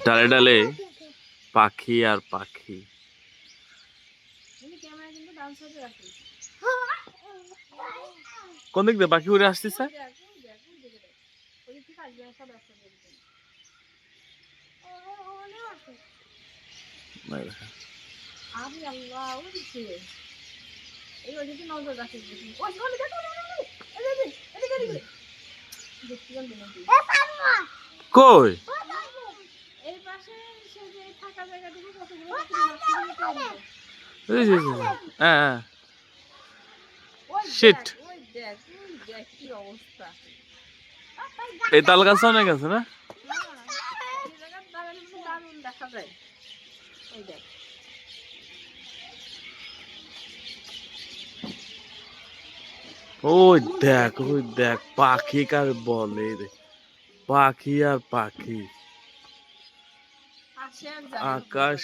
ডালে ডালে পাখি আর পাখি। কোন দিক দিয়ে পাখি উড়ে আসতেছে? কই? হ্যাঁ শিট, এই তাল গাছ অনেক আছে না? ওই দেখ পাখি কার বলে রে, পাখি আর পাখি। আকাশ